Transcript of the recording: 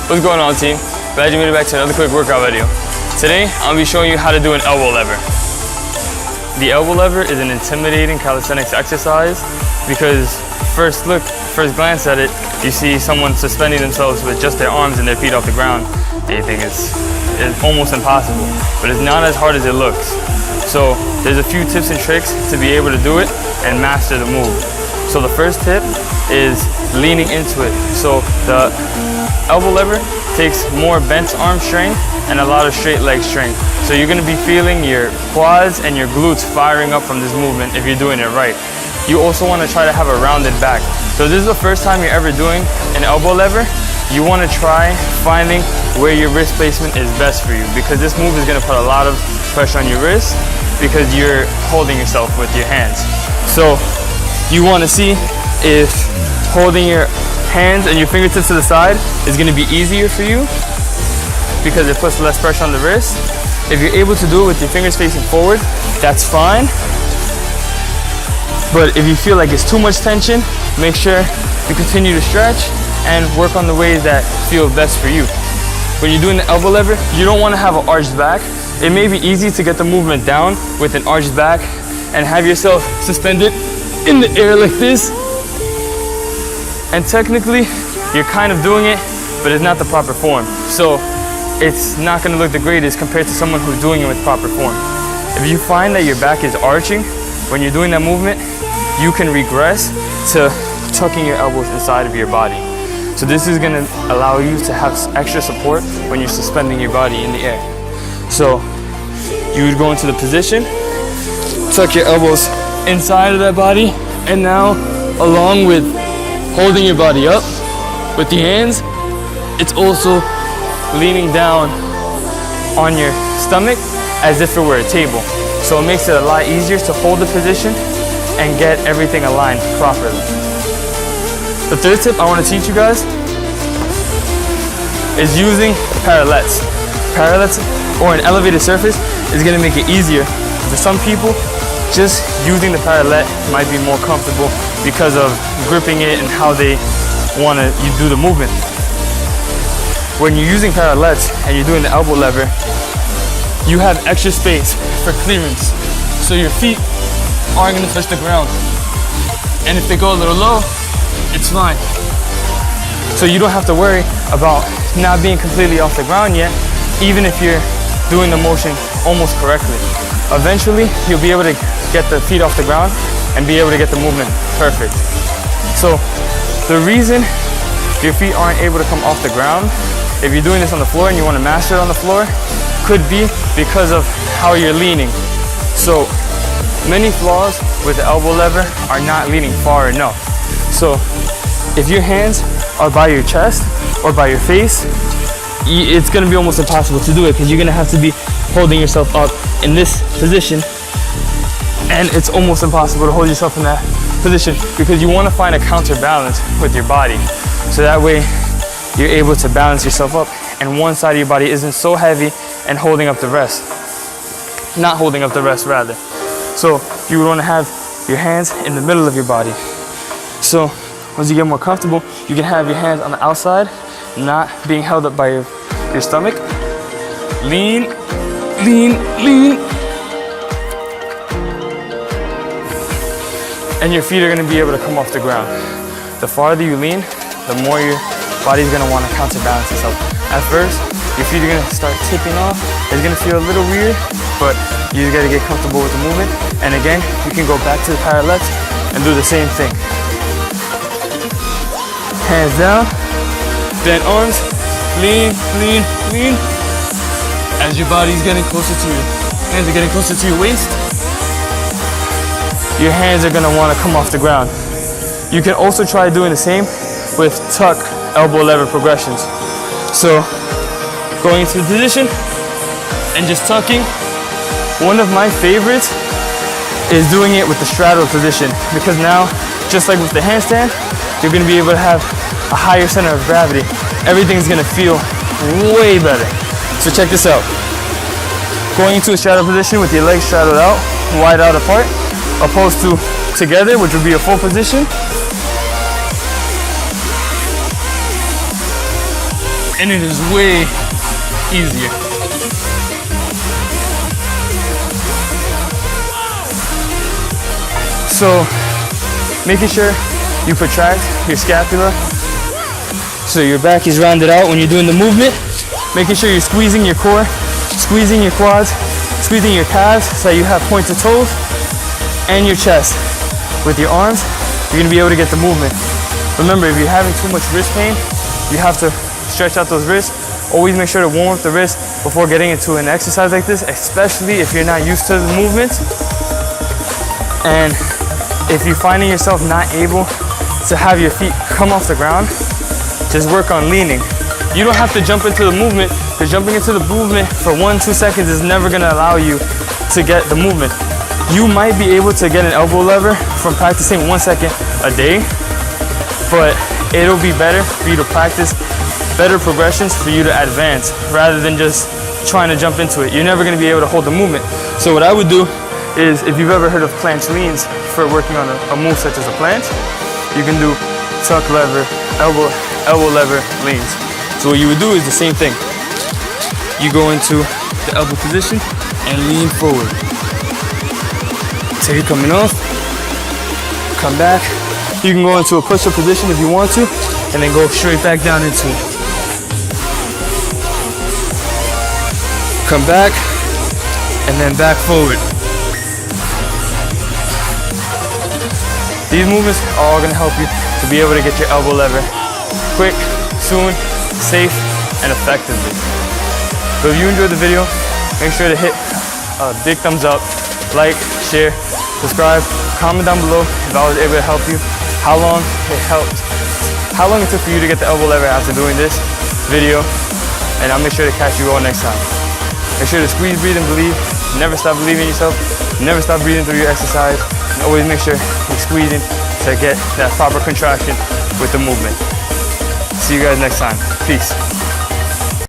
What's going on, team? Glad you made it back to another quick workout video. Today, I'll be showing you how to do an elbow lever. The elbow lever is an intimidating calisthenics exercise because first glance at it, you see someone suspending themselves with just their arms and their feet off the ground. You think it's almost impossible, but it's not as hard as it looks. So there's a few tips and tricks to be able to do it and master the move. So the first tip is leaning into it. So the elbow lever takes more bent arm strength and a lot of straight leg strength. So you're gonna be feeling your quads and your glutes firing up from this movement if you're doing it right. You also wanna try to have a rounded back. So if this is the first time you're ever doing an elbow lever, you wanna try finding where your wrist placement is best for you, because this move is gonna put a lot of pressure on your wrist because you're holding yourself with your hands. So you wanna see if holding your hands and your fingertips to the side is gonna be easier for you because it puts less pressure on the wrist. If you're able to do it with your fingers facing forward, that's fine. But if you feel like it's too much tension, make sure you continue to stretch and work on the ways that feel best for you. When you're doing the elbow lever, you don't wanna have an arched back. It may be easy to get the movement down with an arched back and have yourself suspended in the air like this. And technically, you're kind of doing it, but it's not the proper form. So it's not gonna look the greatest compared to someone who's doing it with proper form. If you find that your back is arching when you're doing that movement, you can regress to tucking your elbows inside of your body. So this is gonna allow you to have extra support when you're suspending your body in the air. So you would go into the position, tuck your elbows inside of that body, and now along with holding your body up with the hands, it's also leaning down on your stomach as if it were a table. So it makes it a lot easier to hold the position and get everything aligned properly. The third tip I want to teach you guys is using parallettes. Parallettes or an elevated surface is going to make it easier. For some people, just using the parallette might be more comfortable because of gripping it and how they want to do the movement. When you're using parallettes and you're doing the elbow lever, you have extra space for clearance. So your feet aren't going to touch the ground. And if they go a little low, it's fine. So you don't have to worry about not being completely off the ground yet, even if you're doing the motion almost correctly. Eventually, you'll be able to get the feet off the ground and be able to get the movement perfect. So the reason your feet aren't able to come off the ground, if you're doing this on the floor and you want to master it on the floor, could be because of how you're leaning. So many flaws with the elbow lever are not leaning far enough. So if your hands are by your chest or by your face, it's gonna be almost impossible to do it because you're gonna have to be holding yourself up in this position, and it's almost impossible to hold yourself in that position because you wanna find a counterbalance with your body. So that way you're able to balance yourself up and one side of your body isn't so heavy and holding up the rest. Not holding up the rest, rather. So you would wanna have your hands in the middle of your body. So once you get more comfortable, you can have your hands on the outside, not being held up by your stomach. Lean, lean, lean. And your feet are gonna be able to come off the ground. The farther you lean, the more your body's gonna wanna counterbalance itself. At first, your feet are gonna start tipping off. It's gonna feel a little weird, but you just gotta get comfortable with the movement. And again, you can go back to the parallettes and do the same thing. Hands down, bent arms, lean, lean, lean. As your body's getting closer to your hands are getting closer to your waist, your hands are gonna wanna come off the ground. You can also try doing the same with tuck elbow lever progressions. So going into the position and just tucking. One of my favorites is doing it with the straddle position because now, just like with the handstand, you're gonna be able to have a higher center of gravity. Everything's gonna feel way better. So check this out. Going into a straddle position with your legs straddled out, wide out apart, opposed to together, which would be a full position. and it is way easier. So making sure you protract your scapula so your back is rounded out when you're doing the movement. Making sure you're squeezing your core, squeezing your quads, squeezing your calves so that you have pointed toes, and your chest. With your arms, you're gonna be able to get the movement. Remember, if you're having too much wrist pain, you have to stretch out those wrists. Always make sure to warm up the wrist before getting into an exercise like this, especially if you're not used to the movements. And if you're finding yourself not able to have your feet come off the ground, just work on leaning. You don't have to jump into the movement, because jumping into the movement for 1-2 seconds is never gonna allow you to get the movement. You might be able to get an elbow lever from practicing 1 second a day, but it'll be better for you to practice better progressions for you to advance rather than just trying to jump into it. You're never gonna be able to hold the movement. So what I would do is, if you've ever heard of planche leans for working on a move such as a planche, you can do tuck lever, elbow lever leans. So what you would do is the same thing. You go into the elbow position and lean forward. Take it coming off, come back. You can go into a push-up position if you want to, and then go straight back down into it. Come back, and then back forward. These movements are all gonna help you to be able to get your elbow lever quick, soon, safe, and effectively. So if you enjoyed the video, make sure to hit a big thumbs up, like, share, subscribe, comment down below if I was able to help you, how long it took for you to get the elbow lever after doing this video, and I'll make sure to catch you all next time. Make sure to squeeze, breathe, and believe. Never stop believing in yourself. Never stop breathing through your exercise. And always make sure you're squeezing to get that proper contraction with the movement. See you guys next time. Peace.